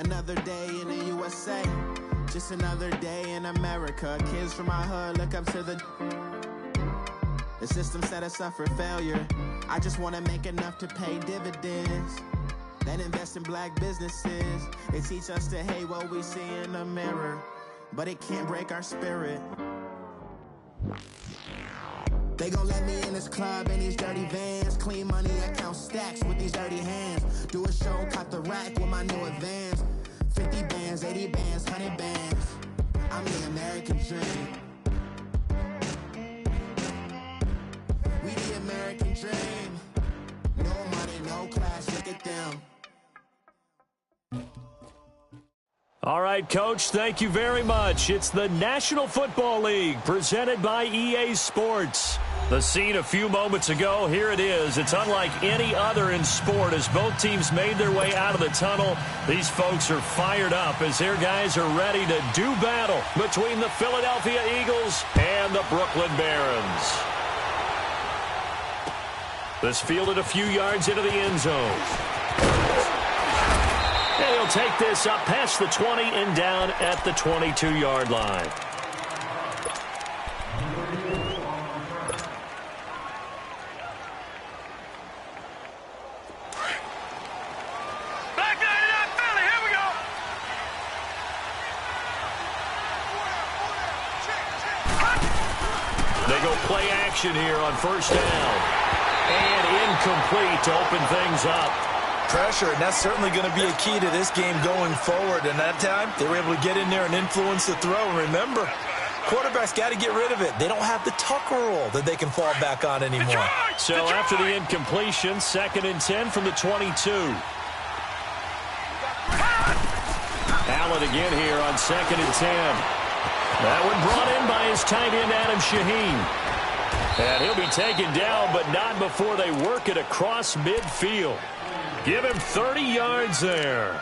Another day in the USA, just another day in America. Kids from my hood look up to the system set us up for failure. I just want to make enough to pay dividends, then invest in black businesses. They teach us to hate what we see in the mirror, but it can't break our spirit. They gon' let me in this club in these dirty vans. Clean money, I count stacks with these dirty hands. Do a show, cut the rack with my new advance. 50 bands, 80 bands, 100 bands. I'm the American dream. We the American dream. No money, no class, look at them. All right, Coach, thank you very much. It's the National Football League presented by EA Sports. The scene a few moments ago, here it is. It's unlike any other in sport as both teams made their way out of the tunnel. These folks are fired up as their guys are ready to do battle between the Philadelphia Eagles and the Brooklyn Barons. This fielded a few yards into the end zone. And he'll take this up past the 20 and down at the 22-yard line. Play action here on first down. And incomplete to open things up. Pressure, and that's certainly going to be a key to this game going forward. And that time, they were able to get in there and influence the throw. And remember, quarterbacks got to get rid of it. They don't have the Tucker rule that they can fall back on anymore. So after the incompletion, 2nd and 10 from the 22. Allen again here on 2nd and 10. That one brought in by his tight end, Adam Shaheen. And he'll be taken down, but not before they work it across midfield. Give him 30 yards there.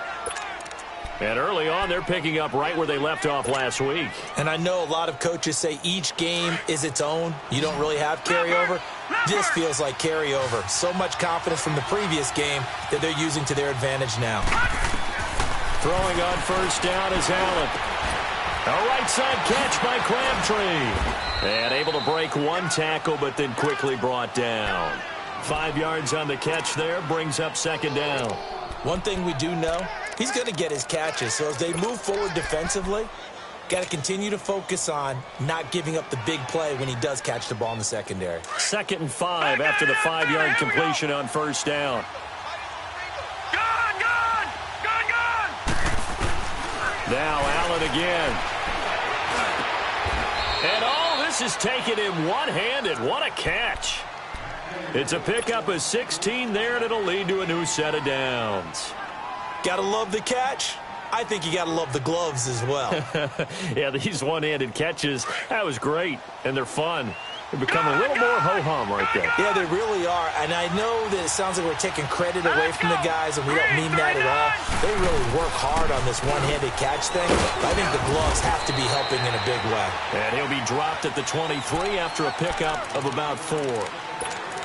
And early on, they're picking up right where they left off last week. And I know a lot of coaches say each game is its own. You don't really have carryover. This feels like carryover. So much confidence from the previous game that they're using to their advantage now. Throwing on first down is Allen. A right side catch by Crabtree. And able to break one tackle, but then quickly brought down. 5 yards on the catch there, brings up 2nd down. One thing we do know, he's going to get his catches. So as they move forward defensively, got to continue to focus on not giving up the big play when he does catch the ball in the secondary. 2nd and 5 after the 5-yard completion on first down. Now Allen again. And all this is taken in one-handed. What a catch. It's a pickup of 16 there, and it'll lead to a new set of downs. Gotta love the catch. I think you gotta love the gloves as well. Yeah, these one-handed catches, that was great, and they're fun. They become a little more ho-hum right there. Yeah, they really are. And I know that it sounds like we're taking credit away from the guys, and we don't mean that at all. They really work hard on this one-handed catch thing. But I think the gloves have to be helping in a big way. And he'll be dropped at the 23 after a pickup of about 4.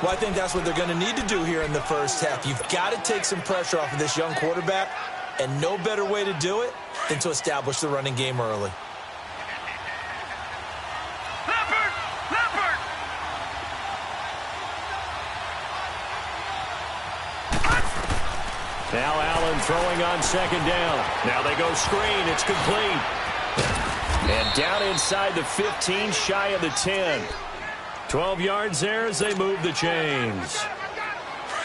Well, I think that's what they're going to need to do here in the first half. You've got to take some pressure off of this young quarterback, and no better way to do it than to establish the running game early. Now Allen throwing on 2nd down. Now they go screen. It's complete. And down inside the 15, shy of the 10. 12 yards there as they move the chains.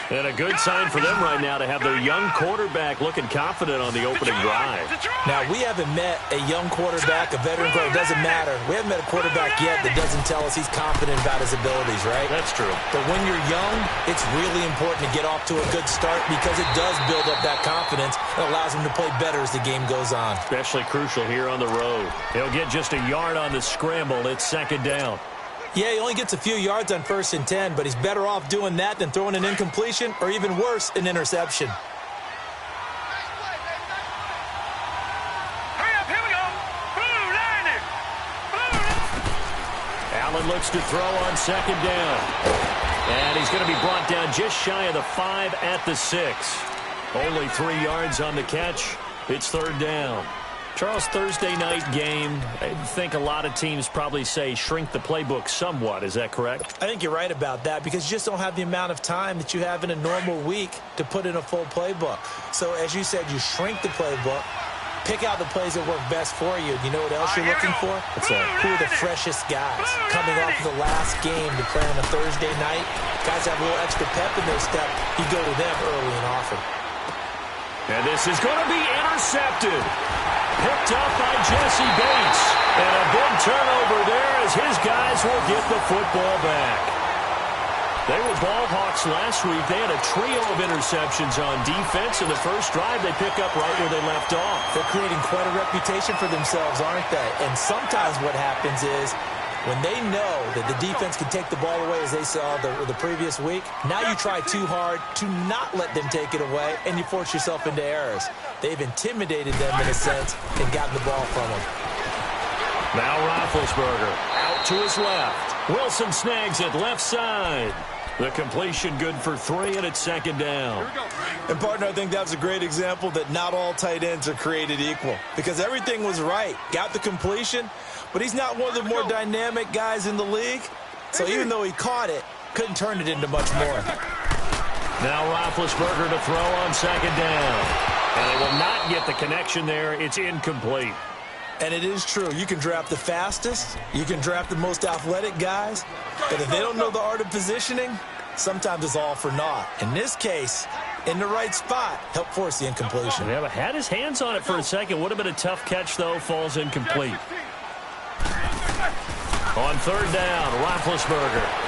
And a good sign for them right now to have their young quarterback looking confident on the opening drive. Now, we haven't met a young quarterback, a veteran quarterback. It doesn't matter. We haven't met a quarterback yet that doesn't tell us he's confident about his abilities, right? That's true. But when you're young, it's really important to get off to a good start because it does build up that confidence and allows him to play better as the game goes on. Especially crucial here on the road. He'll get just a yard on the scramble. It's 2nd down. Yeah, he only gets a few yards on 1st and 10, but he's better off doing that than throwing an incompletion or even worse, an interception. Hurry up, here we go. Blue, line it. Allen looks to throw on 2nd down. And he's going to be brought down just shy of the 5 at the 6. Only 3 yards on the catch. It's third down. Charles, Thursday night game, I think a lot of teams probably say shrink the playbook somewhat. Is that correct? I think you're right about that because you just don't have the amount of time that you have in a normal week to put in a full playbook. So, as you said, you shrink the playbook, pick out the plays that work best for you. You know what else you're looking for? Who are the freshest guys coming off of the last game to play on a Thursday night? Guys have a little extra pep in their step. You go to them early and often. And this is going to be intercepted. Picked up by Jesse Bates. And a big turnover there as his guys will get the football back. They were ball hawks last week. They had a trio of interceptions on defense. In the first drive, they pick up right where they left off. They're creating quite a reputation for themselves, aren't they? And sometimes what happens is when they know that the defense can take the ball away, as they saw the previous week, now you try too hard to not let them take it away, and you force yourself into errors. They've intimidated them in a sense and gotten the ball from them. Now Roethlisberger out to his left. Wilson snags it left side. The completion good for 3, and it's second down. And, partner, I think that was a great example that not all tight ends are created equal because everything was right. Got the completion, but he's not one of the more dynamic guys in the league. So even though he caught it, couldn't turn it into much more. Now Roethlisberger to throw on second down. And they will not get the connection there. It's incomplete. And it is true. You can draft the fastest. You can draft the most athletic guys. But if they don't know the art of positioning, sometimes it's all for naught. In this case, in the right spot, helped force the incompletion. Yeah, but had his hands on it for a second. Would have been a tough catch, though. Falls incomplete. On third down, Roethlisberger.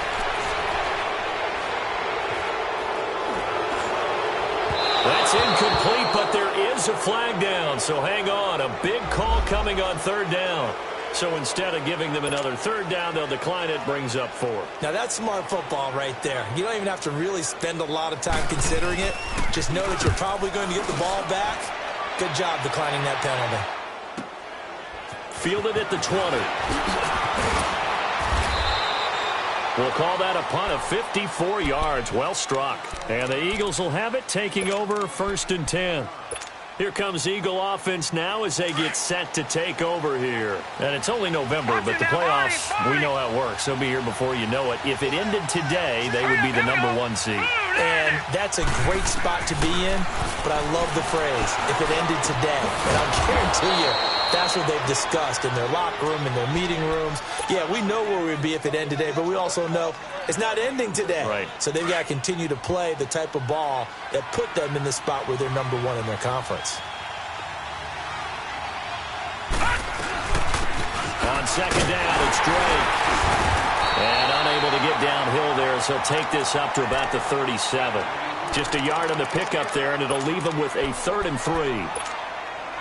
That's incomplete, but there is a flag down, so hang on. A big call coming on third down. So instead of giving them another third down, they'll decline it, brings up 4. Now, that's smart football right there. You don't even have to really spend a lot of time considering it. Just know that you're probably going to get the ball back. Good job declining that penalty. Fielded at the 20. We'll call that a punt of 54 yards. Well struck. And the Eagles will have it, taking over 1st and 10. Here comes Eagle offense now as they get set to take over here. And it's only November, but the playoffs, we know how it works. They'll be here before you know it. If it ended today, they would be the number 1 seed. And that's a great spot to be in, but I love the phrase, if it ended today. And I'll guarantee you, that's what they've discussed in their locker room, in their meeting rooms. Yeah, we know where we'd be if it ended today, but we also know it's not ending today. Right. So they've got to continue to play the type of ball that put them in the spot where they're number 1 in their conference. On second down, it's Drake. And unable to get downhill there, so he'll take this up to about the 37. Just a yard on the pickup there, and it'll leave them with a 3rd and 3.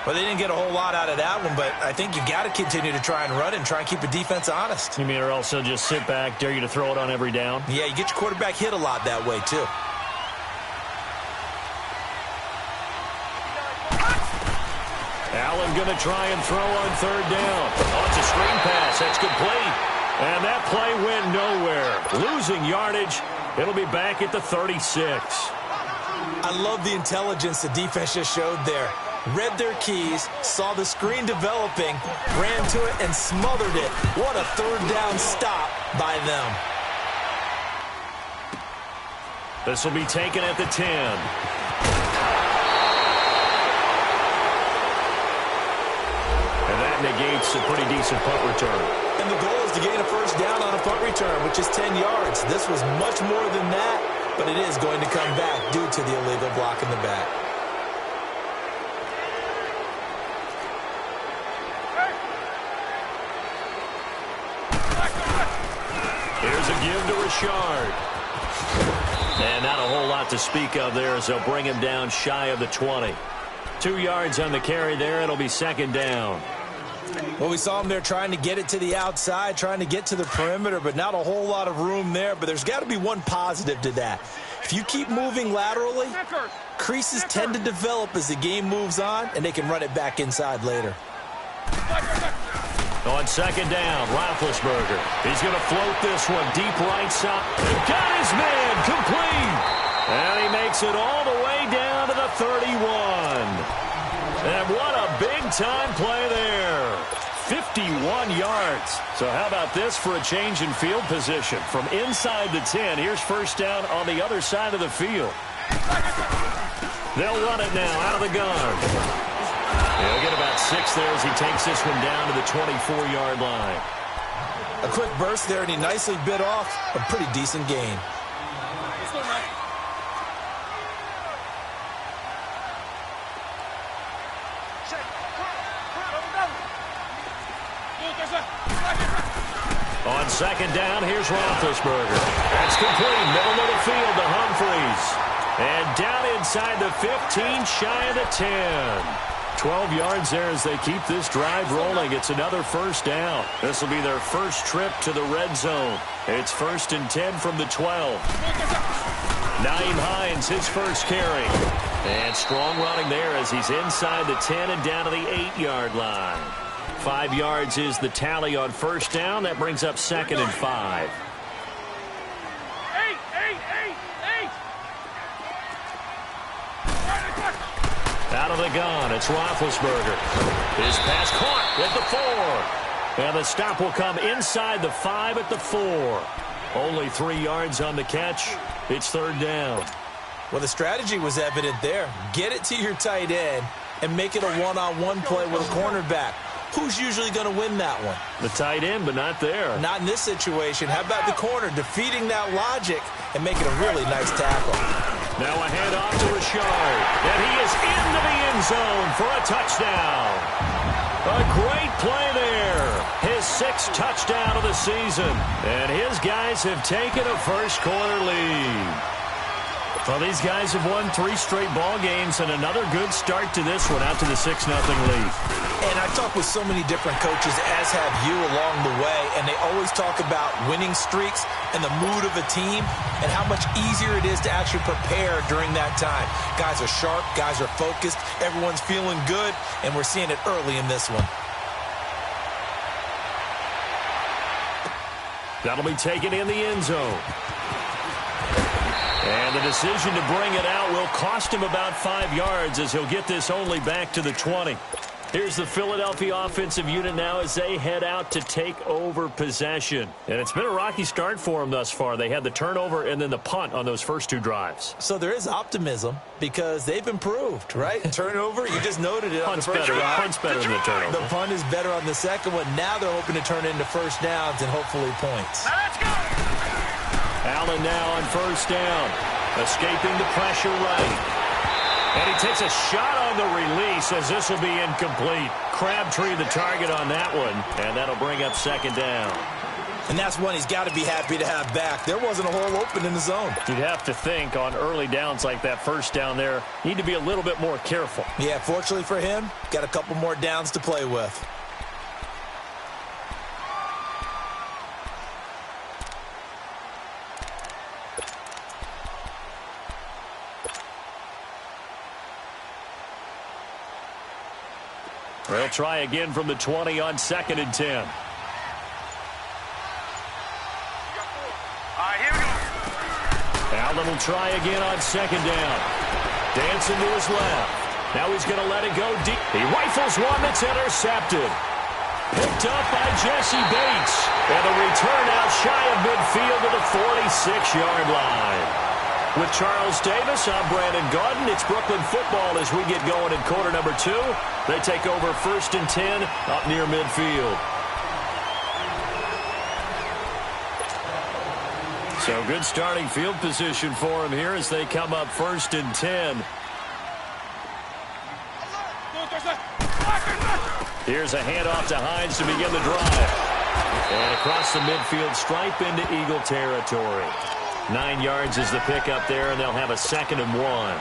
Well, they didn't get a whole lot out of that one, but I think you got to continue to try and run and try and keep the defense honest. You mean, or also just sit back, dare you to throw it on every down? Yeah, you get your quarterback hit a lot that way, too. Allen going to try and throw on third down. Oh, it's a screen pass. That's complete. And that play went nowhere. Losing yardage. It'll be back at the 36. I love the intelligence the defense just showed there. Read their keys, saw the screen developing, ran to it, and smothered it. What a third down stop by them. This will be taken at the 10. And that negates a pretty decent punt return. And the goal is to gain a first down on a punt return, which is 10 yards. This was much more than that, but it is going to come back due to the illegal block in the back. Here's a give to Richard. And not a whole lot to speak of there as they'll bring him down shy of the 20. 2 yards on the carry there. It'll be second down. Well, we saw him there trying to get it to the outside, trying to get to the perimeter, but not a whole lot of room there. But there's got to be one positive to that. If you keep moving laterally, creases tend to develop as the game moves on, and they can run it back inside later. On second down, Roethlisberger. He's going to float this one deep right side. Got his man complete. And he makes it all the way down to the 31. And what a big-time play there. 51 yards. So how about this for a change in field position? From inside the 10, here's first down on the other side of the field. They'll run it now out of the gun. He'll get about 6 there as he takes this one down to the 24-yard line. A quick burst there, and he nicely bit off a pretty decent gain. On second down, here's Roethlisberger. That's complete, middle of the field to Humphries. And down inside the 15, shy of the 10. 12 yards there as they keep this drive rolling. It's another first down. This will be their first trip to the red zone. It's 1st and 10 from the 12. Nyheim Hines, his first carry. And strong running there as he's inside the 10 and down to the 8-yard line. 5 yards is the tally on first down. That brings up 2nd and 5. Out of the gun, it's Roethlisberger. His pass caught at the 4. And the stop will come inside the 5 at the 4. Only 3 yards on the catch. It's 3rd down. Well, the strategy was evident there. Get it to your tight end and make it a one-on-one play with a cornerback. Who's usually going to win that one? The tight end, but not there. Not in this situation. How about the corner defeating that logic and making a really nice tackle? Now a handoff to Richard. And he is into the end zone for a touchdown. A great play there. His 6th touchdown of the season. And his guys have taken a first-quarter lead. Well, these guys have won 3 straight ball games and another good start to this one out to the 6-0 lead. And I talk with so many different coaches, as have you, along the way, and they always talk about winning streaks and the mood of a team and how much easier it is to actually prepare during that time. Guys are sharp, guys are focused, everyone's feeling good, and we're seeing it early in this one. That'll be taken in the end zone. And the decision to bring it out will cost him about 5 yards as he'll get this only back to the 20. Here's the Philadelphia offensive unit now as they head out to take over possession. And it's been a rocky start for them thus far. They had the turnover and then the punt on those first 2 drives. So there is optimism because they've improved, right? Turnover, you just noted it on the first drive. Punt's better than the turnover. The punt is better on the second one. Now they're hoping to turn into first downs and hopefully points. Now let's go! Allen now on first down. Escaping the pressure right. And he takes a shot on the release as this will be incomplete. Crabtree the target on that one. And that'll bring up 2nd down. And that's one he's got to be happy to have back. There wasn't a hole open in the zone. You'd have to think on early downs like that first down there, you need to be a little bit more careful. Yeah, fortunately for him, got a couple more downs to play with. They'll try again from the 20 on 2nd and 10. All right, here we go. Allen will try again on 2nd down. Dancing to his left. Now he's going to let it go deep. He rifles one that's intercepted. Picked up by Jesse Bates. And a return out shy of midfield to the 46-yard line. With Charles Davis, I'm Brandon Gaudin. It's Brooklyn football as we get going in quarter number 2. They take over 1st and 10 up near midfield. So good starting field position for him here as they come up 1st and 10. Here's a handoff to Hines to begin the drive. And across the midfield stripe into Eagle territory. 9 yards is the pickup there, and they'll have a 2nd and 1.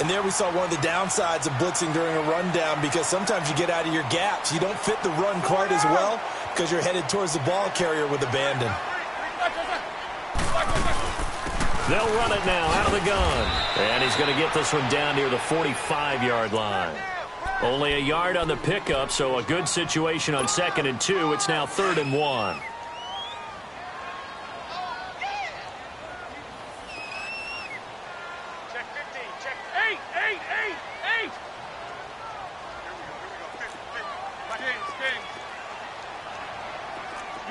And there we saw one of the downsides of blitzing during a rundown because sometimes you get out of your gaps. You don't fit the run quite as well because you're headed towards the ball carrier with abandon. They'll run it now out of the gun. And he's going to get this one down near the 45-yard line. Only a yard on the pickup, so a good situation on 2nd and 2. It's now 3rd and 1.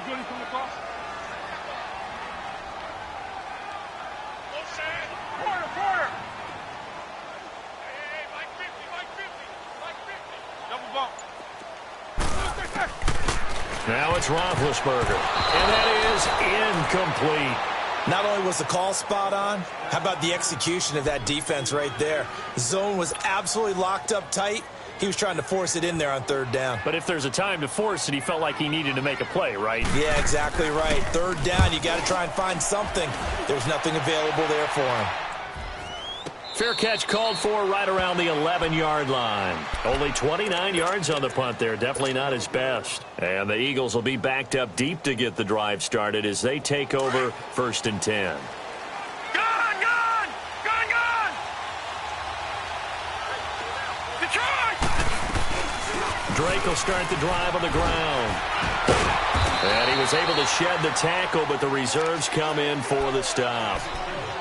Quarter. Hey, Mike 50. Double bump. Now it's Roethlisberger, and that is incomplete. Not only was the call spot on, how about the execution of that defense right there? The zone was absolutely locked up tight. He was trying to force it in there on third down. But if there's a time to force it, he felt like he needed to make a play, right? Yeah, exactly right. Third down, you got to try and find something. There's nothing available there for him. Fair catch called for right around the 11-yard line. Only 29 yards on the punt there. Definitely not his best. And the Eagles will be backed up deep to get the drive started as they take over 1st and 10. Gone! Detroit! Drake will start the drive on the ground. And he was able to shed the tackle, but the reserves come in for the stop.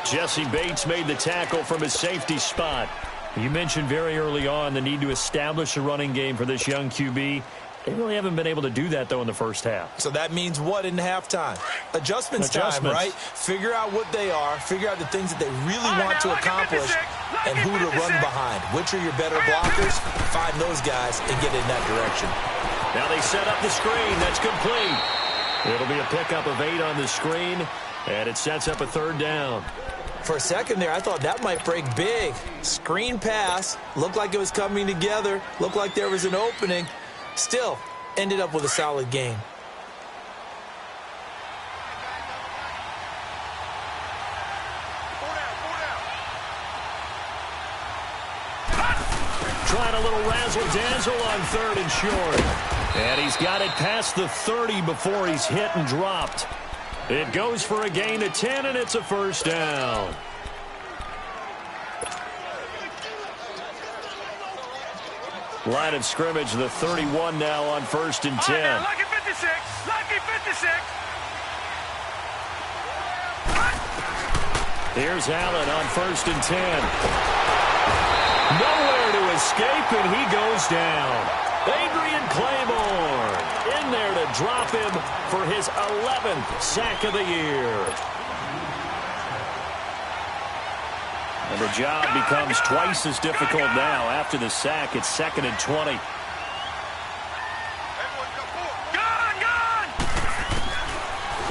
Jesse Bates made the tackle from his safety spot. You mentioned very early on the need to establish a running game for this young QB. They really haven't been able to do that, though, in the first half. So that means what in halftime? Adjustments time, right? Figure out what they are, figure out the things that they really want to accomplish, and who to run behind. Which are your better blockers? Find those guys and get in that direction. Now they set up the screen. That's complete. It'll be a pickup of 8 on the screen, and it sets up a 3rd down. For a second there, I thought that might break big. Screen pass. Looked like it was coming together. Looked like there was an opening. Still, ended up with a solid game. Trying a little razzle-dazzle on 3rd and short. And he's got it past the 30 before he's hit and dropped. It goes for a gain of 10, and it's a 1st down. Line of scrimmage, the 31 now on 1st and 10. Lucky 56. Here's Allen on 1st and 10. Nowhere to escape, and he goes down. Adrian Claymore in there to drop him for his 11th sack of the year. And the job becomes twice as difficult now. After the sack, it's 2nd and 20. Gone!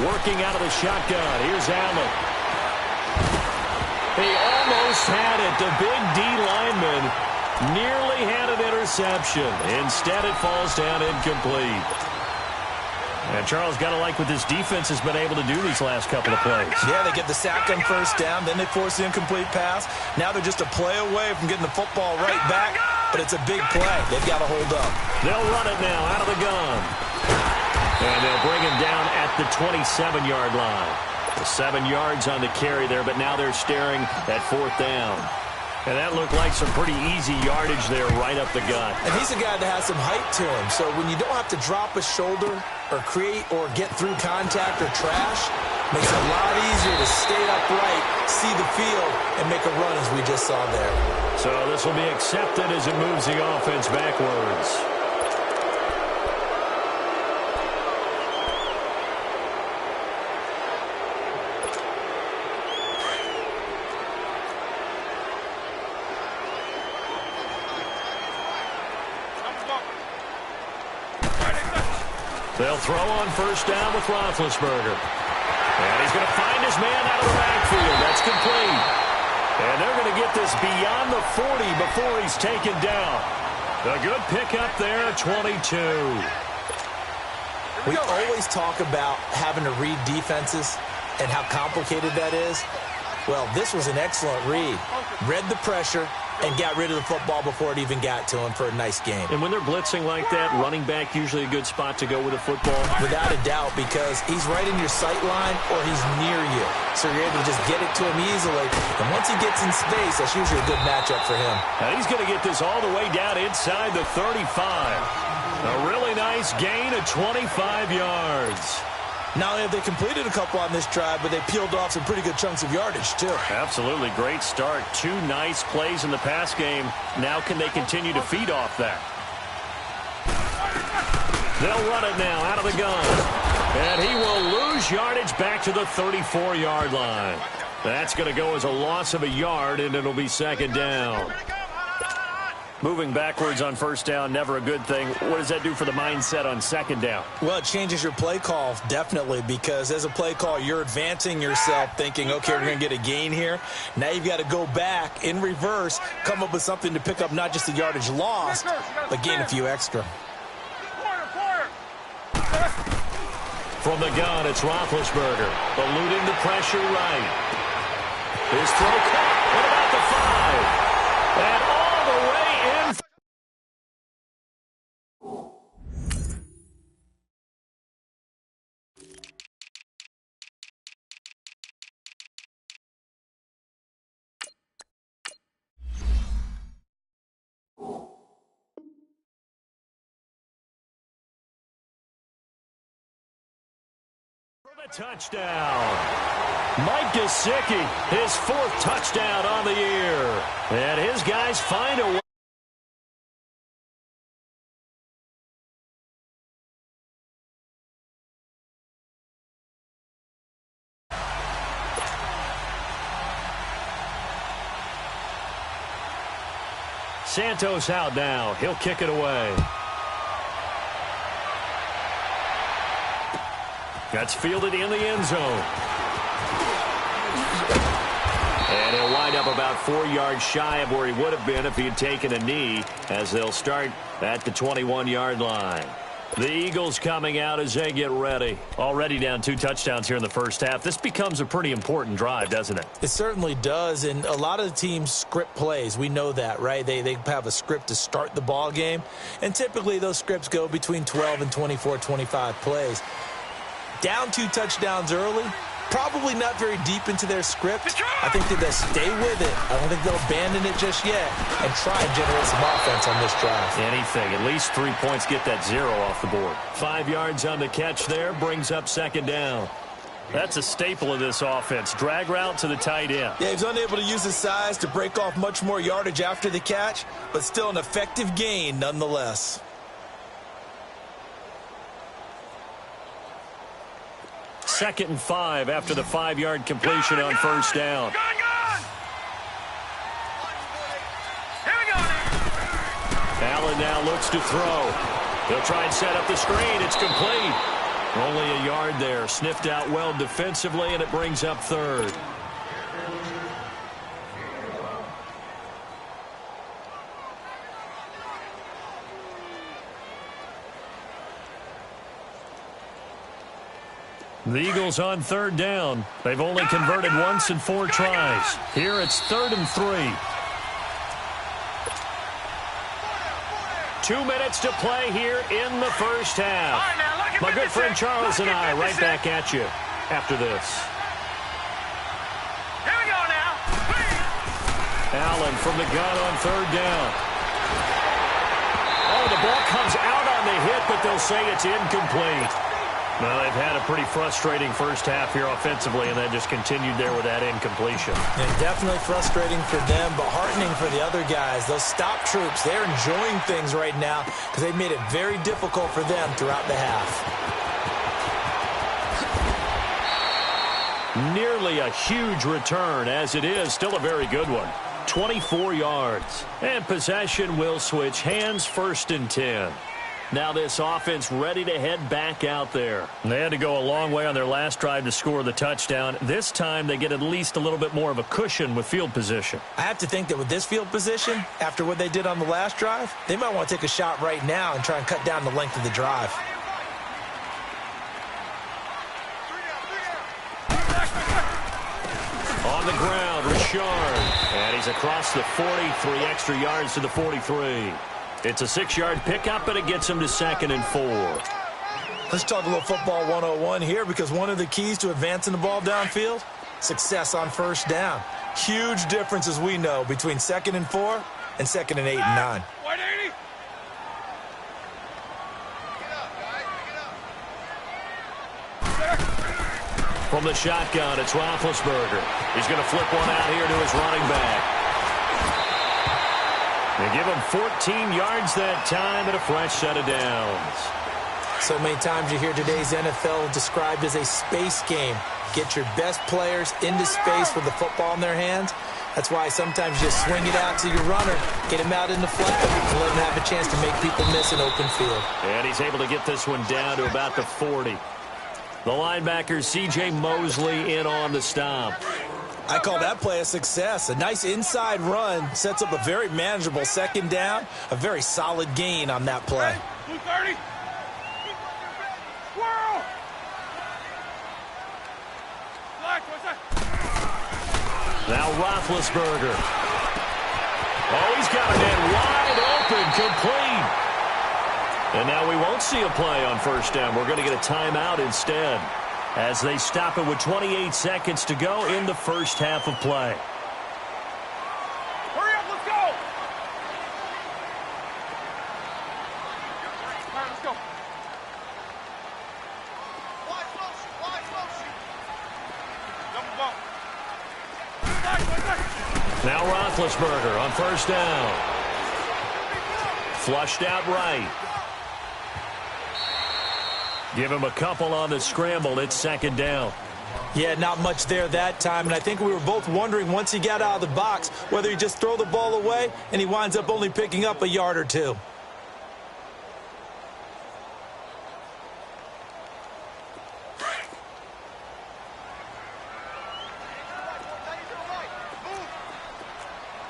Working out of the shotgun. Here's Allen. He almost had it. The big D lineman nearly had an interception. Instead, it falls down incomplete. And Charles, got to like what this defense has been able to do these last couple of plays. Yeah, they get the sack on 1st down, then they force the incomplete pass. Now they're just a play away from getting the football right back, but it's a big play. They've got to hold up. They'll run it now out of the gun. And they'll bring him down at the 27-yard line. 7 yards on the carry there, but now they're staring at 4th down. And that looked like some pretty easy yardage there right up the gut. And he's a guy that has some height to him, so when you don't have to drop a shoulder or create or get through contact or trash, makes it a lot easier to stay upright, see the field, and make a run as we just saw there. So this will be accepted as it moves the offense backwards. They'll throw on 1st down with Roethlisberger. And he's going to find his man out of the backfield. That's complete. And they're going to get this beyond the 40 before he's taken down. A good pickup there, 22. We always talk about having to read defenses and how complicated that is. Well, this was an excellent read. Read the pressure and got rid of the football before it even got to him for a nice game. And when they're blitzing like that, running back usually a good spot to go with a football? Without a doubt, because he's right in your sight line or he's near you. So you're able to just get it to him easily. And once he gets in space, that's usually a good matchup for him. And he's going to get this all the way down inside the 35. A really nice gain of 25 yards. Not only have they completed a couple on this drive, but they peeled off some pretty good chunks of yardage, too. Absolutely. Great start. 2 nice plays in the pass game. Now can they continue to feed off that? They'll run it now out of the gun. And he will lose yardage back to the 34-yard line. That's going to go as a loss of a yard, and it'll be second down. Moving backwards on first down, never a good thing. What does that do for the mindset on second down? Well, it changes your play call, definitely, because as a play call, you're advancing yourself thinking, okay, we're going to get a gain here. Now you've got to go back in reverse, come up with something to pick up not just the yardage lost, but gain a few extra. From the gun, it's Roethlisberger. Eluding the pressure right. His throw caught at about the 5. And all the way in. Touchdown. Mike Gesicki, his 4th touchdown on the year. And his guys find a way. Santos out now. He'll kick it away. That's fielded in the end zone. And he'll wind up about 4 yards shy of where he would have been if he had taken a knee, as they'll start at the 21-yard line. The Eagles coming out as they get ready. Already down 2 touchdowns here in the first half. This becomes a pretty important drive, doesn't it? It certainly does, and a lot of the teams script plays. We know that, right? They have a script to start the ball game, and typically those scripts go between 12 and 24, 25 plays. Down 2 touchdowns early, probably not very deep into their script. I think that they'll stay with it. I don't think they'll abandon it just yet and try and generate some offense on this drive. Anything. At least 3 points, get that 0 off the board. 5 yards on the catch there, brings up second down. That's a staple of this offense. Drag route to the tight end. Yeah, he's unable to use his size to break off much more yardage after the catch, but still an effective gain nonetheless. Second and 5 after the 5-yard completion on first down. Allen now looks to throw. He'll try and set up the screen. It's complete. Only a yard there. Sniffed out well defensively, and it brings up third. The Eagles on third down. They've only converted once in 4 tries. Here it's 3rd and 3. 2 minutes to play here in the first half. My good friend Charles and I right back at you after this. Here we go now. Allen from the gun on third down. Oh, the ball comes out on the hit, but they'll say it's incomplete. Well, they've had a pretty frustrating first half here offensively, and that just continued there with that incompletion. And definitely frustrating for them, but heartening for the other guys. Those stop troops, they're enjoying things right now because they've made it very difficult for them throughout the half. Nearly a huge return, as it is still a very good one. 24 yards. And possession will switch hands, 1st and 10. Now this offense ready to head back out there. They had to go a long way on their last drive to score the touchdown. This time they get at least a little bit more of a cushion with field position. I have to think that with this field position, after what they did on the last drive, they might want to take a shot right now and try and cut down the length of the drive. On the ground, Richard. And he's across the 40, 3 extra yards to the 43. It's a 6-yard pickup, but it gets him to 2nd and 4. Let's talk a little football 101 here, because one of the keys to advancing the ball downfield, success on first down. Huge difference, as we know, between 2nd and 4 and 2nd and 8 and 9. 180. From the shotgun, it's Roethlisberger. He's going to flip one out here to his running back. They give him 14 yards that time and a fresh set of downs. So many times you hear today's NFL described as a space game. Get your best players into space with the football in their hands. That's why sometimes you swing it out to your runner, get him out in the flat, and let him have a chance to make people miss an open field. And he's able to get this one down to about the 40. The linebacker, C.J. Mosley, in on the stop. I call that play a success. A nice inside run sets up a very manageable second down, a very solid gain on that play. 230. Swirl. Now Roethlisberger. Oh, he's got a man wide open, complete. And now we won't see a play on first down. We're going to get a timeout instead, as they stop it with 28 seconds to go in the first half of play. Hurry up, let's go. All right, let's go. Wide motion. Double bump. Now Roethlisberger on first down. Flushed out right. Give him a couple on the scramble. It's second down. Yeah, not much there that time, and I think we were both wondering once he got out of the box whether he just throw the ball away and he winds up only picking up a yard or two.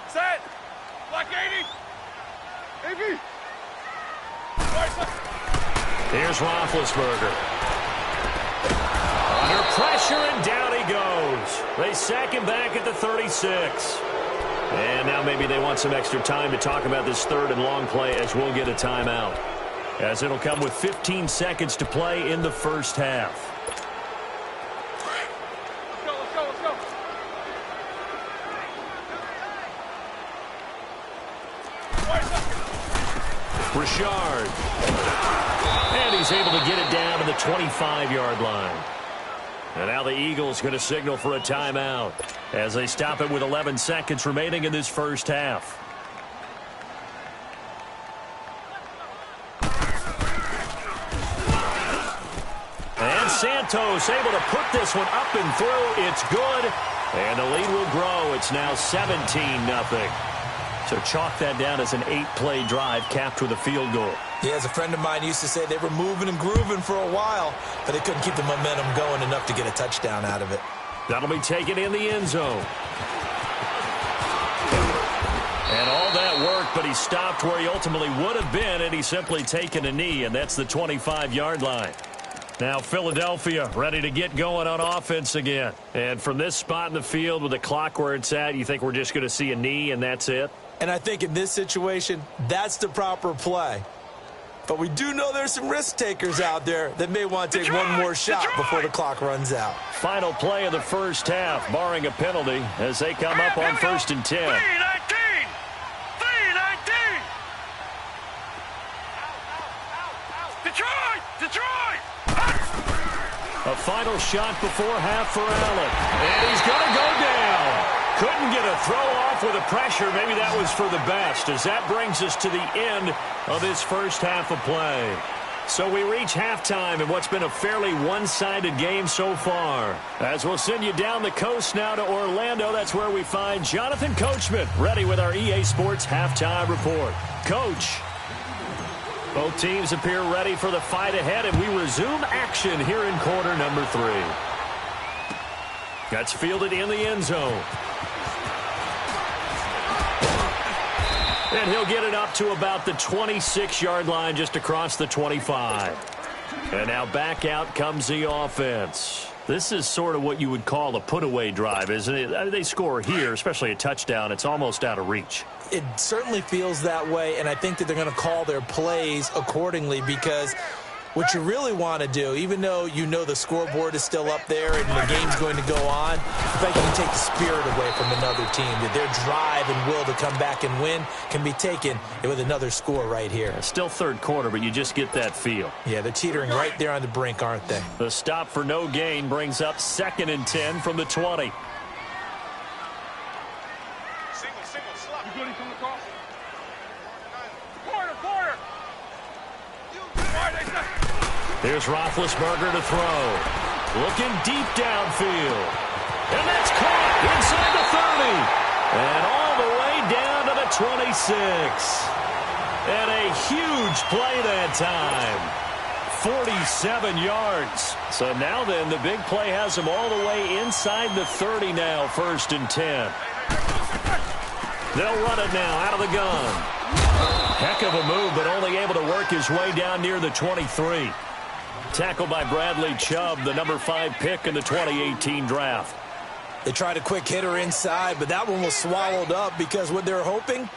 Set. Black 80. AB. Here's Roethlisberger. Under pressure, and down he goes. They sack him back at the 36. And now maybe they want some extra time to talk about this third and long play, as we'll get a timeout, as it'll come with 15 seconds to play in the first half. Let's go. Richard. And he's able to get it down to the 25-yard line. And now the Eagles going to signal for a timeout as they stop it with 11 seconds remaining in this first half. And Santos able to put this one up and through. It's good. And the lead will grow. It's now 17-0. So chalk that down as an 8-play drive capped with a field goal. Yeah, as a friend of mine used to say, they were moving and grooving for a while, but they couldn't keep the momentum going enough to get a touchdown out of it. That'll be taken in the end zone. And all that worked, but he stopped where he ultimately would have been, and he's simply taken a knee, and that's the 25-yard line. Now Philadelphia ready to get going on offense again. And from this spot in the field with the clock where it's at, you think we're just going to see a knee and that's it? And I think in this situation, that's the proper play. But we do know there's some risk takers out there that may want to take one more shot before the clock runs out. Final play of the first half, barring a penalty, as they come up on 1st and 10. 3-19. Detroit! A final shot before half for Allen. And he's going to go down. Couldn't get a throw off with the pressure. Maybe that was for the best, as that brings us to the end of this first half of play. So we reach halftime in what's been a fairly one-sided game so far. As we'll send you down the coast now to Orlando, that's where we find Jonathan Coachman, ready with our EA Sports Halftime Report. Coach. Both teams appear ready for the fight ahead, and we resume action here in quarter number 3. That's fielded in the end zone. And he'll get it up to about the 26-yard line, just across the 25. And now back out comes the offense. This is sort of what you would call a put-away drive, isn't it? They score here, especially a touchdown. It's almost out of reach. It certainly feels that way, and I think that they're going to call their plays accordingly, because what you really want to do, even though you know the scoreboard is still up there and the game's going to go on, in fact, you can take the spirit away from another team. That their drive and will to come back and win can be taken with another score right here. It's still third quarter, but you just get that feel. Yeah, they're teetering right there on the brink, aren't they? The stop for no gain brings up 2nd and 10 from the 20. You good? He coming across? Corner! Here's Roethlisberger to throw. Looking deep downfield. And that's caught inside the 30. And all the way down to the 26. And a huge play that time. 47 yards. So now then, the big play has him all the way inside the 30 now, 1st and 10. They'll run it now out of the gun. Heck of a move, but only able to work his way down near the 23. Tackled by Bradley Chubb, the number 5 pick in the 2018 draft. They tried a quick hitter inside, but that one was swallowed up because what they're hoping,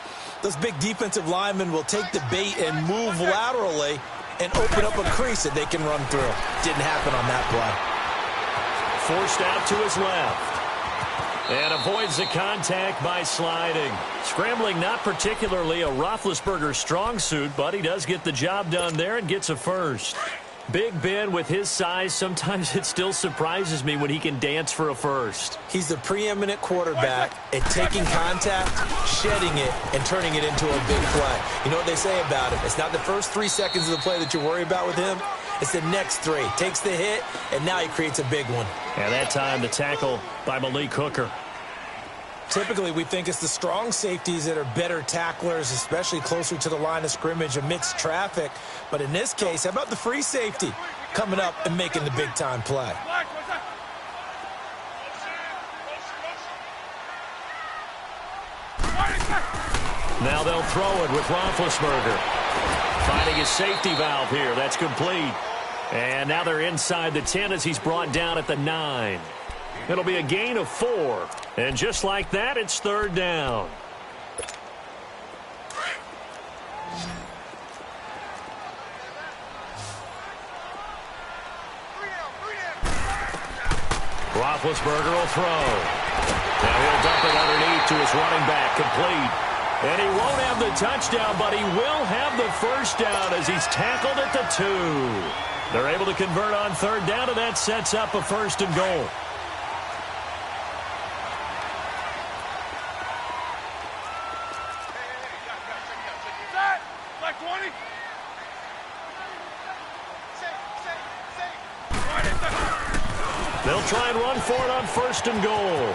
those big defensive linemen will take the bait and move laterally and open up a crease that they can run through. Didn't happen on that play. Forced out to his left. And avoids the contact by sliding. Scrambling not particularly a Roethlisberger strong suit, but he does get the job done there and gets a first. Big Ben, with his size, sometimes it still surprises me when he can dance for a first. He's the preeminent quarterback at taking contact, shedding it, and turning it into a big play. You know what they say about him? It's not the first 3 seconds of the play that you worry about with him. It's the next 3. Takes the hit, and now he creates a big one. And that time, the tackle by Malik Hooker. Typically, we think it's the strong safeties that are better tacklers, especially closer to the line of scrimmage amidst traffic. But in this case, how about the free safety coming up and making the big-time play? Now they'll throw it with Roethlisberger. Finding his safety valve here. That's complete. And now they're inside the 10 as he's brought down at the 9. It'll be a gain of 4. And just like that, it's 3rd down. Roethlisberger will throw. Now he'll dump it underneath to his running back, complete. And he won't have the touchdown, but he will have the first down as he's tackled at the 2. They're able to convert on 3rd down, and that sets up a 1st and goal. They'll try and run for it on 1st and goal.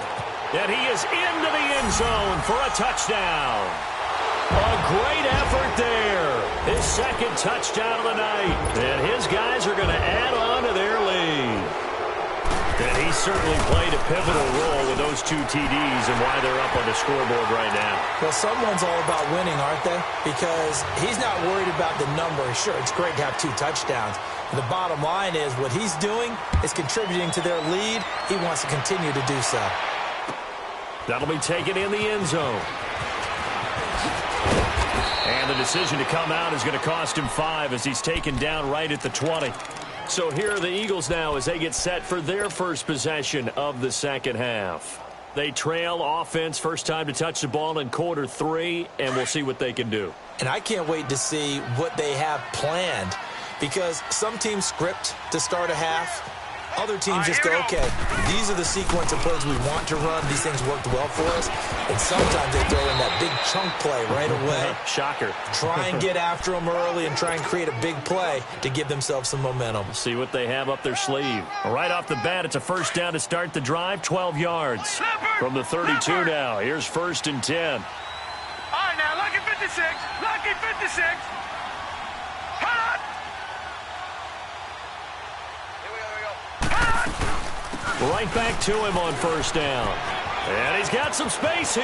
And he is into the end zone for a touchdown. A great effort there. His 2nd touchdown of the night. And his guys are going to add on to their lead. And he certainly played a pivotal role with those 2 TDs and why they're up on the scoreboard right now. Well, someone's all about winning, aren't they? Because he's not worried about the number. Sure, it's great to have 2 touchdowns. The bottom line is what he's doing is contributing to their lead. He wants to continue to do so. That'll be taken in the end zone. And the decision to come out is going to cost him 5 as he's taken down right at the 20. So here are the Eagles now as they get set for their first possession of the 2nd half. They trail offense, first time to touch the ball in quarter 3, and we'll see what they can do. And I can't wait to see what they have planned. Because some teams script to start a half. Other teams just go, okay, these are the sequence of plays we want to run. These things worked well for us. And sometimes they throw in that big chunk play right away. Shocker. Try and get after them early and try and create a big play to give themselves some momentum. See what they have up their sleeve. Right off the bat, it's a 1st down to start the drive, 12 yards. From the 32 now, here's 1st and 10. All right, now, lucky 56. Lucky 56. Hot! Right back to him on 1st down. And he's got some space here.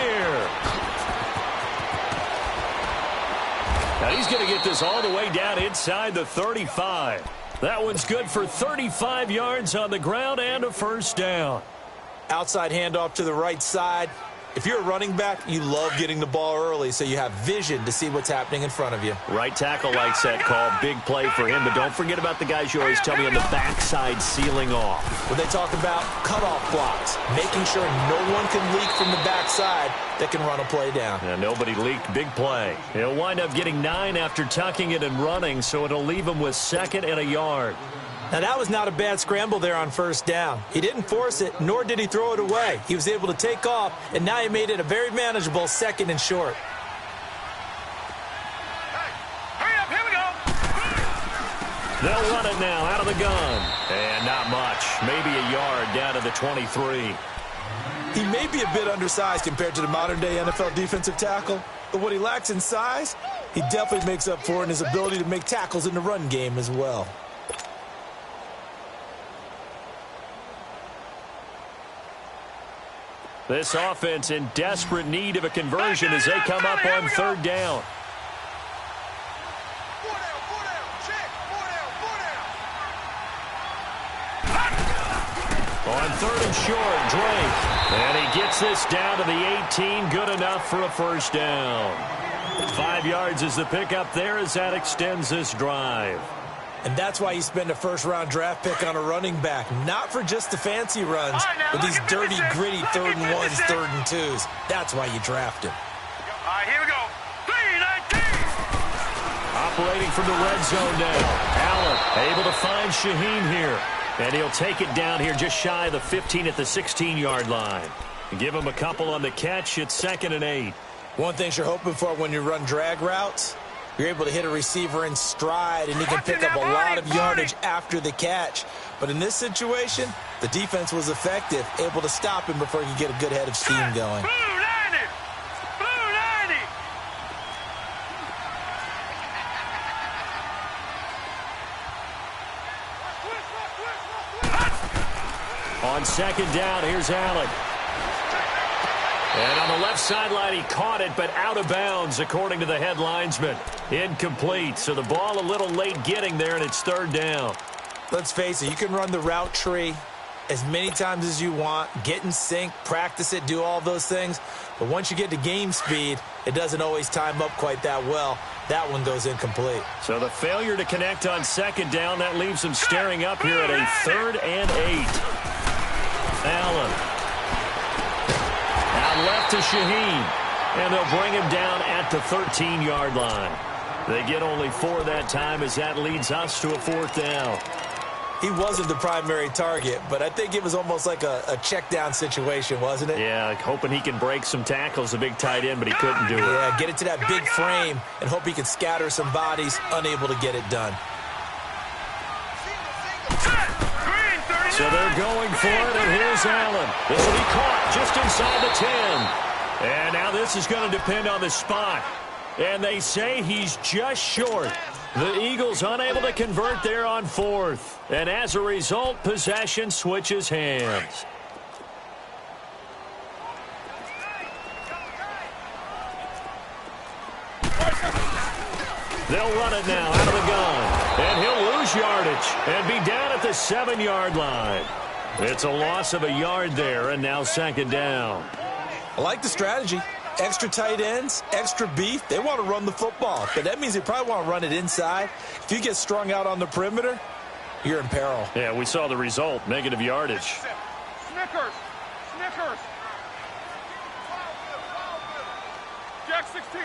Now he's going to get this all the way down inside the 35. That one's good for 35 yards on the ground and a 1st down. Outside handoff to the right side. If you're a running back, you love getting the ball early so you have vision to see what's happening in front of you. Right tackle likes that call. Big play for him, but don't forget about the guys you always tell me on the backside sealing off. When they talk about cutoff blocks, making sure no one can leak from the backside that can run a play down. Yeah, nobody leaked. Big play. He'll wind up getting 9 after tucking it and running, so it'll leave him with 2nd and a yard. Now, that was not a bad scramble there on 1st down. He didn't force it, nor did he throw it away. He was able to take off, and now he made it a very manageable 2nd and short. Hurry up, here we go. They'll run it now out of the gun. And not much. Maybe a yard down to the 23. He may be a bit undersized compared to the modern-day NFL defensive tackle, but what he lacks in size, he definitely makes up for in his ability to make tackles in the run game as well. This offense in desperate need of a conversion as they come up on third down. On third and short, Drake. And he gets this down to the 18. Good enough for a first down. 5 yards is the pickup there as that extends this drive. And that's why you spend a first-round draft pick on a running back. Not for just the fancy runs, but these dirty, gritty third and ones, third and twos. That's why you draft him. All right, here we go. 3-19. Operating from the red zone now. Allen able to find Shaheen here. And he'll take it down here just shy of the 15 at the 16-yard line. Give him a couple on the catch. It's 2nd and 8. One thing you're hoping for when you run drag routes, you're able to hit a receiver in stride, and he can pick up a lot of yardage after the catch. But in this situation, the defense was effective, able to stop him before he could get a good head of steam going. Blue 90. Blue 90. On second down, here's Allen. And on the left sideline, he caught it, but out of bounds, according to the head linesman. Incomplete, so the ball a little late getting there, and it's third down. Let's face it, you can run the route tree as many times as you want, get in sync, practice it, do all those things. But once you get to game speed, it doesn't always time up quite that well. That one goes incomplete. So the failure to connect on second down, that leaves him staring up here at a 3rd and 8. Allen. Out left to Shaheen. And they'll bring him down at the 13-yard line. They get only 4 that time as that leads us to a 4th down. He wasn't the primary target, but I think it was almost like a check down situation, wasn't it? Yeah, hoping he can break some tackles, a big tight end, but he couldn't do it. Yeah, get it to that big frame and hope he could scatter some bodies, unable to get it done. So they're going for it, and here's Allen. This will be caught just inside the 10. And now this is going to depend on the spot. And they say he's just short. The Eagles unable to convert there on 4th. And as a result, possession switches hands. They'll run it now out of the gun. And he'll lose yardage and be down at the 7-yard line. It's a loss of a yard there, and now 2nd down. I like the strategy. Extra tight ends, extra beef. They want to run the football, but that means they probably want to run it inside. If you get strung out on the perimeter, you're in peril. Yeah, we saw the result, negative yardage. Snickers. Snickers. Jack 16.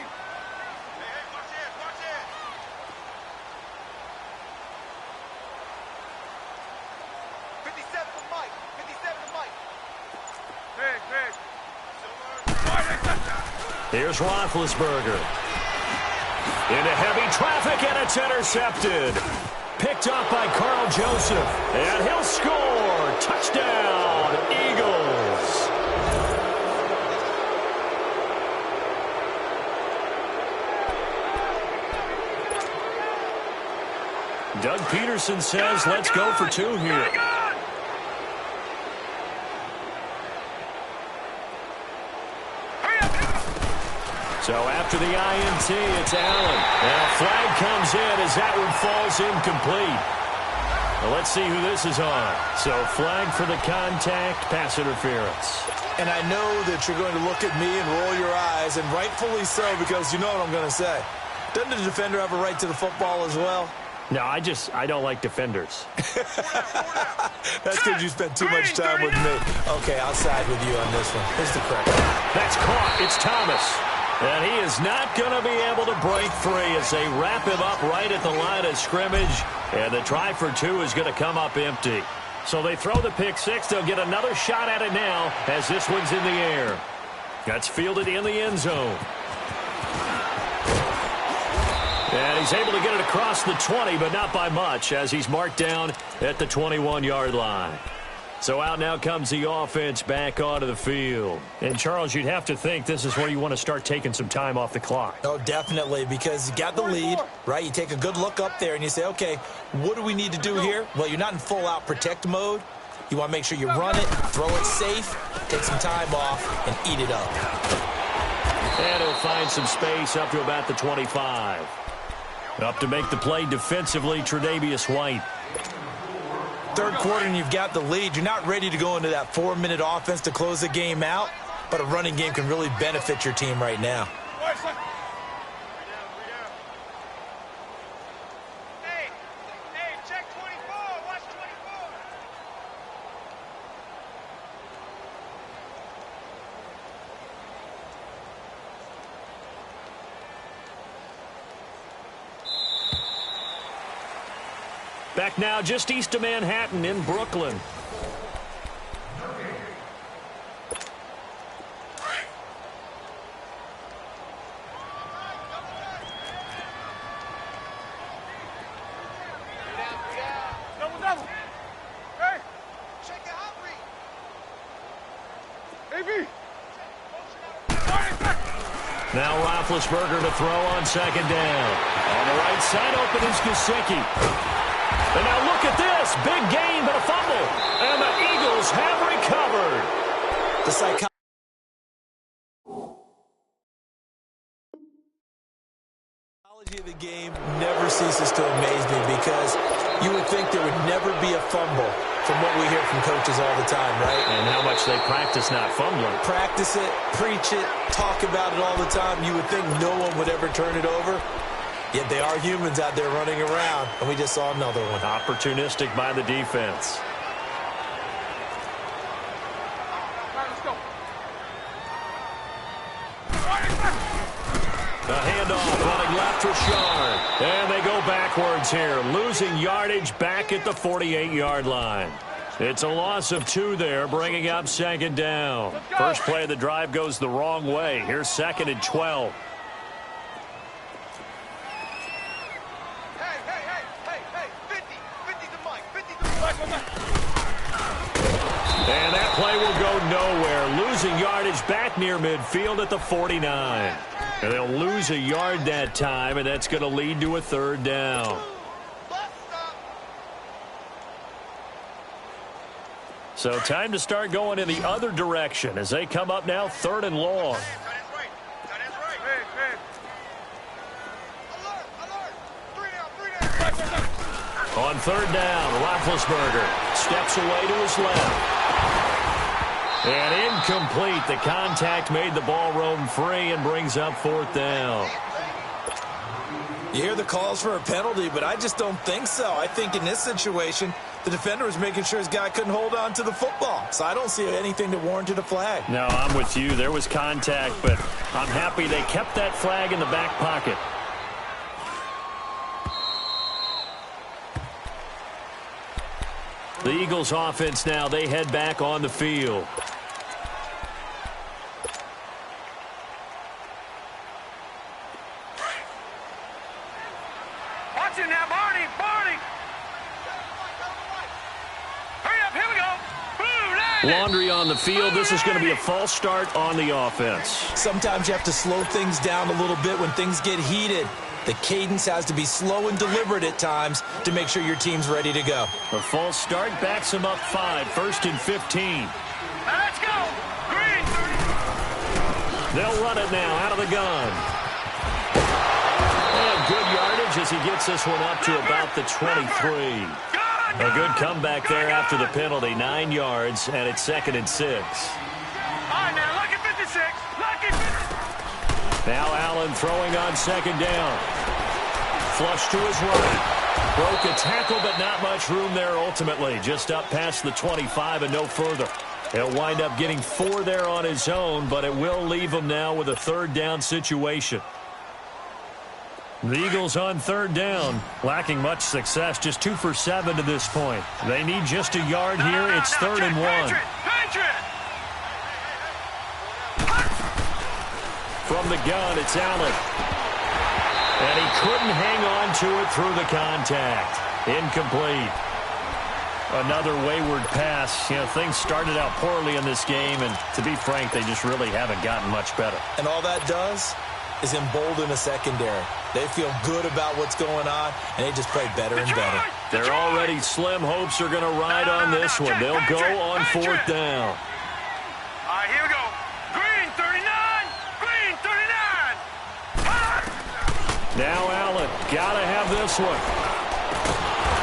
Here's Roethlisberger. Into heavy traffic, and it's intercepted. Picked up by Carl Joseph. And he'll score. Touchdown, Eagles. Doug Peterson says, let's go for 2 here. So after the INT, it's Allen. And a flag comes in as that one falls incomplete. Well, let's see who this is on. So flag for the contact, pass interference. And I know that you're going to look at me and roll your eyes, and rightfully so, because you know what I'm going to say. Doesn't the defender have a right to the football as well? No, I don't like defenders. That's because you spent too much time with me. Okay, I'll side with you on this one. Here's the correct. That's caught. It's Thomas. And he is not going to be able to break free as they wrap him up right at the line of scrimmage. And the try for 2 is going to come up empty. So they throw the pick 6. They'll get another shot at it now as this one's in the air. That's fielded in the end zone. And he's able to get it across the 20, but not by much, as he's marked down at the 21-yard line. So out now comes the offense back onto the field. And, Charles, you'd have to think this is where you want to start taking some time off the clock. Oh, definitely, because you got the lead, right? You take a good look up there and you say, okay, what do we need to do here? Well, you're not in full-out protect mode. You want to make sure you run it, throw it safe, take some time off, and eat it up. And he'll find some space up to about the 25. Up to make the play defensively, Tre'Davious White. Third quarter and you've got the lead. You're not ready to go into that 4-minute offense to close the game out, but a running game can really benefit your team right now. Hey, check 24. Watch 24. Back now just east of Manhattan in Brooklyn. Double. Hey, check it out, AB. Now Roethlisberger to throw on second down. On the right side, open is Gesicki. And now look at this. Big gain, but a fumble. And the Eagles have recovered. The psychology of the game never ceases to amaze me, because you would think there would never be a fumble from what we hear from coaches all the time, right? And how much they practice not fumbling. Practice it, preach it, talk about it all the time. You would think no one would ever turn it over. Yet they are humans out there running around, and we just saw another one. Opportunistic by the defense. The handoff running left, Richard. And they go backwards here, losing yardage back at the 48-yard line. It's a loss of 2 there, bringing up second down. First play of the drive goes the wrong way. Here's second and 12. And that play will go nowhere, losing yardage back near midfield at the 49. And they'll lose a yard that time, and that's going to lead to a third down. So time to start going in the other direction as they come up now third and long. On third down, Roethlisberger steps away to his left. And incomplete. The contact made the ball roam free and brings up fourth down. You hear the calls for a penalty, but I just don't think so. I think in this situation, the defender was making sure his guy couldn't hold on to the football. So I don't see anything that warranted a flag. No, I'm with you. There was contact, but I'm happy they kept that flag in the back pocket. The Eagles offense now, they head back on the field. Watch it now, Barney. Hurry up, here we go. Boom, Laundry on the field. This is going to be a false start on the offense. Sometimes you have to slow things down a little bit when things get heated. The cadence has to be slow and deliberate at times to make sure your team's ready to go. The false start backs them up 5, first and 15. Now let's go. Green. They'll run it now out of the gun. And good yardage as he gets this one up to about the 23. A good comeback there after the penalty, 9 yards, and it's second and 6. All right, now, lucky 56. Lucky 56. Now Allen throwing on second down. Flush to his right. Broke a tackle, but not much room there ultimately. Just up past the 25 and no further. He'll wind up getting 4 there on his own, but it will leave him now with a third down situation. The Eagles on third down, lacking much success, just 2 for 7 to this point. They need just a yard here. It's third and 1. From the gun, it's Allen. And he couldn't hang on to it through the contact. Incomplete. Another wayward pass. You know, things started out poorly in this game, and to be frank, they just really haven't gotten much better. And all that does is embolden a secondary. They feel good about what's going on, and they just play better and better. They're already slim hopes are going to ride on this one. They'll go on fourth down. All right, here we go. Green 39. Green 39. Now Allen, got to have this one.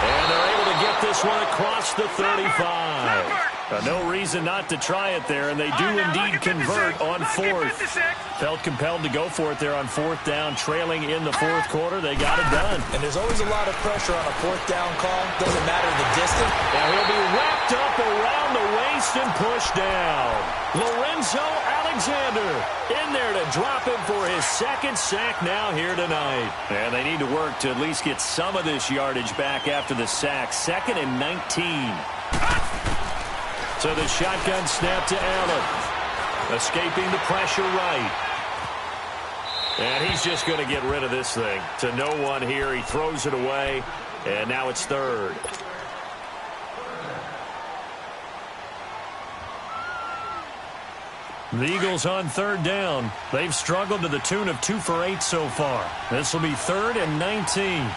And they're able to get this one across the 35. No reason not to try it there, and they do indeed convert on fourth. Felt compelled to go for it there on fourth down, trailing in the fourth quarter. They got it done. And there's always a lot of pressure on a fourth down call. Doesn't matter the distance. Now he'll be wrapped up around the waist and pushed down. Lorenzo Alexander in there to drop him for his second sack now here tonight. And they need to work to at least get some of this yardage back after the sack. 2nd and 19. So the shotgun snap to Allen. Escaping the pressure right. And he's just going to get rid of this thing. To no one here. He throws it away. And now it's 3rd. The Eagles on 3rd down. They've struggled to the tune of 2 for 8 so far. This will be 3rd and 19.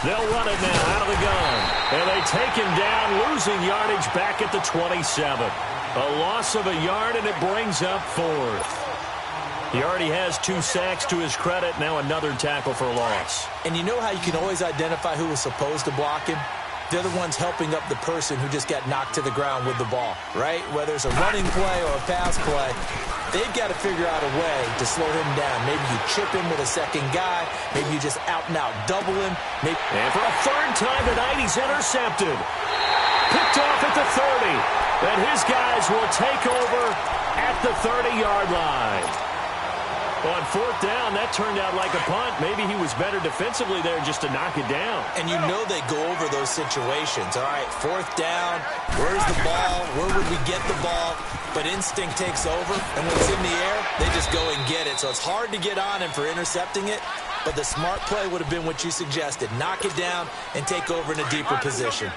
They'll run it now out of the gun. And they take him down, losing yardage back at the 27. A loss of a yard, and it brings up 4th. He already has 2 sacks to his credit. Now another tackle for a loss. And you know how you can always identify who was supposed to block him? They're the ones helping up the person who just got knocked to the ground with the ball, right? Whether it's a running play or a pass play, they've got to figure out a way to slow him down. Maybe you chip him with a second guy. Maybe you just out-and-out double him. And for a 3rd time tonight, he's intercepted. Picked off at the 30. And his guys will take over at the 30-yard line. On 4th down, that turned out like a punt. Maybe he was better defensively there just to knock it down. And you know they go over those situations. All right, 4th down, where's the ball? Where would we get the ball? But instinct takes over, and when it's in the air, they just go and get it. So it's hard to get on him for intercepting it, but the smart play would have been what you suggested. Knock it down and take over in a deeper position.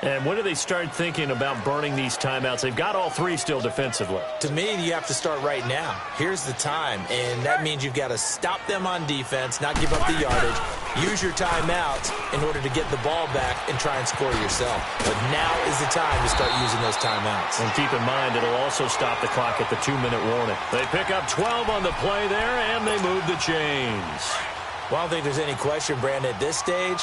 And when do they start thinking about burning these timeouts? They've got all 3 still defensively. To me, you have to start right now. Here's the time, and that means you've got to stop them on defense, not give up the yardage, use your timeouts in order to get the ball back and try and score yourself. But now is the time to start using those timeouts. And keep in mind, it'll also stop the clock at the 2-minute warning. They pick up 12 on the play there, and they move the chains. Well, I don't think there's any question, Brandon, at this stage,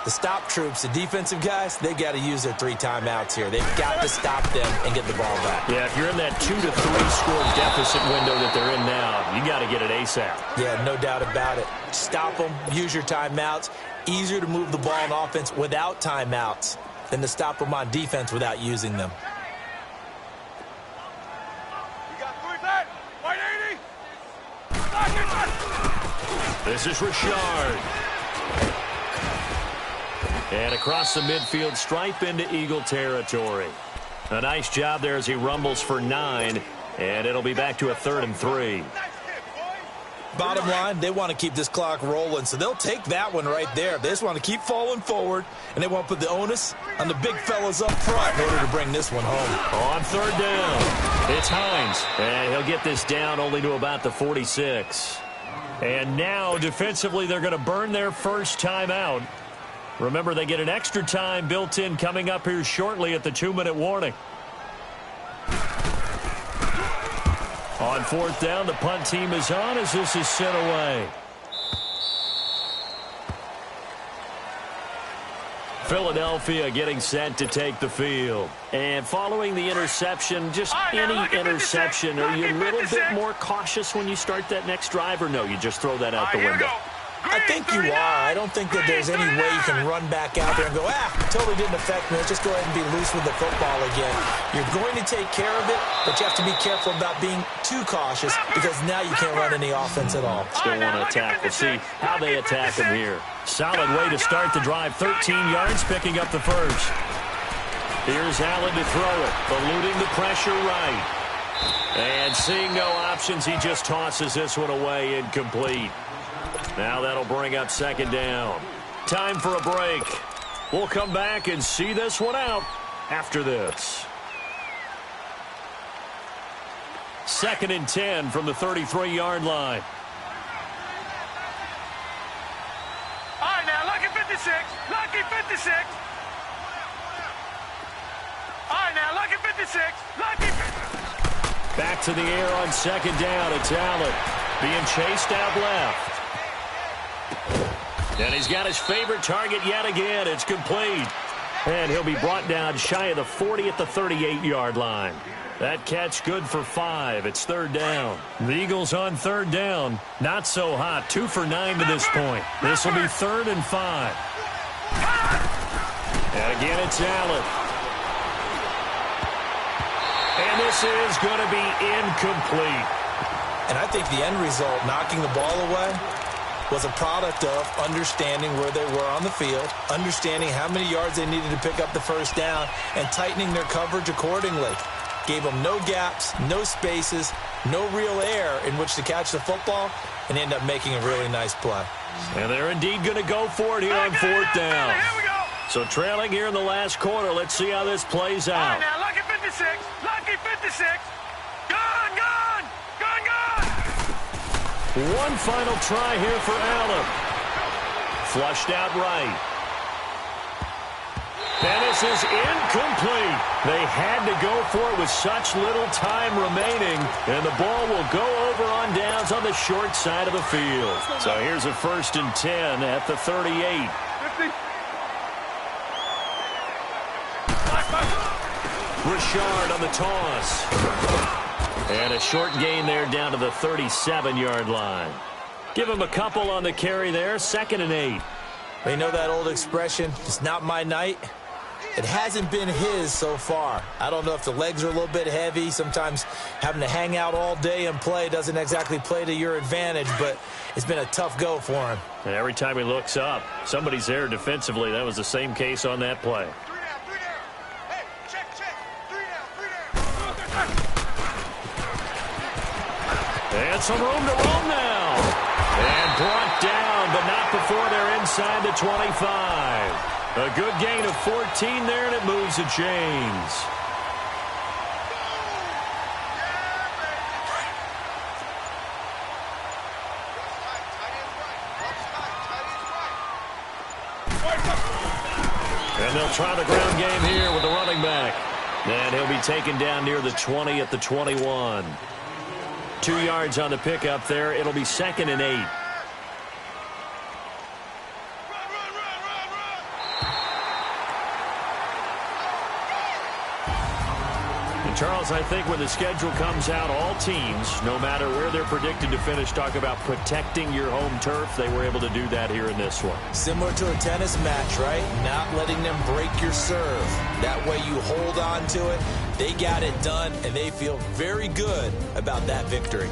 the stop troops, the defensive guys, they got to use their 3 timeouts here. They've got to stop them and get the ball back. Yeah, if you're in that 2 to 3 score deficit window that they're in now, you got to get it ASAP. Yeah, no doubt about it. Stop them, use your timeouts. Easier to move the ball on offense without timeouts than to stop them on defense without using them. You got 3 back. 180. This is Richard. And across the midfield stripe into Eagle territory. A nice job there as he rumbles for 9. And it'll be back to a 3rd and 3. Bottom line, they want to keep this clock rolling, so they'll take that one right there. They just want to keep falling forward, and they want to put the onus on the big fellas up front in order to bring this one home. On 3rd down, it's Hines. And he'll get this down only to about the 46. And now, defensively, they're going to burn their first timeout. Remember, they get an extra time built in coming up here shortly at the 2-minute warning. On 4th down, the punt team is on as this is sent away. Philadelphia getting set to take the field. And following the interception, just any interception, are you a little bit more cautious when you start that next drive, or no, you just throw that out the window? I think you are. I don't think that there's any way you can run back out there and go, totally didn't affect me. Let's just go ahead and be loose with the football again. You're going to take care of it, but you have to be careful about being too cautious because now you can't run any offense at all. Still want to attack. We'll see how they attack him here. Solid way to start the drive. 13 yards, picking up the first. Here's Allen to throw it, eluding the pressure right. And seeing no options, he just tosses this one away, incomplete. Now that'll bring up second down. Time for a break. We'll come back and see this one out after this. 2nd and 10 from the 33-yard line. All right, now, lucky 56. Lucky 56. All right, now, lucky 56. Lucky 56. Back to the air on second down. It's Allen being chased out left. And he's got his favorite target yet again. It's complete. And he'll be brought down shy of the 40 at the 38-yard line. That catch good for 5. It's 3rd down. The Eagles on 3rd down. Not so hot. 2 for 9 to this point. This will be 3rd and 5. And again, it's Allen. And this is going to be incomplete. And I think the end result, knocking the ball away, was a product of understanding where they were on the field, understanding how many yards they needed to pick up the first down, and tightening their coverage accordingly. Gave them no gaps, no spaces, no real air in which to catch the football, and end up making a really nice play. And they're indeed going to go for it here on 4th down. Here we go. So trailing here in the last quarter. Let's see how this plays All out. right, now, lucky 56. Lucky 56. Gone, gone. Gone, gone. One final try here for Allen. Flushed out right. And this is incomplete. They had to go for it with such little time remaining. And the ball will go over on downs on the short side of the field. So here's a 1st and 10 at the 38. 50. Richard on the toss. And a short gain there down to the 37-yard line. Give him a couple on the carry there. 2nd and 8. You know that old expression, it's not my night? It hasn't been his so far. I don't know if the legs are a little bit heavy. Sometimes having to hang out all day and play doesn't exactly play to your advantage, but it's been a tough go for him. And every time he looks up, somebody's there defensively. That was the same case on that play. 3 down, 3 down. Hey, check. 3 down, 3 down. And some room to roam now. And brought down, but not before they're inside the 25. A good gain of 14 there, and it moves the chains. And they'll try the ground game here with the running back. And he'll be taken down near the 20 at the 21. 2 yards on the pickup there. It'll be 2nd and 8. Charles, I think when the schedule comes out, all teams, no matter where they're predicted to finish, talk about protecting your home turf. They were able to do that here in this one. Similar to a tennis match, right? Not letting them break your serve. That way you hold on to it. They got it done, and they feel very good about that victory.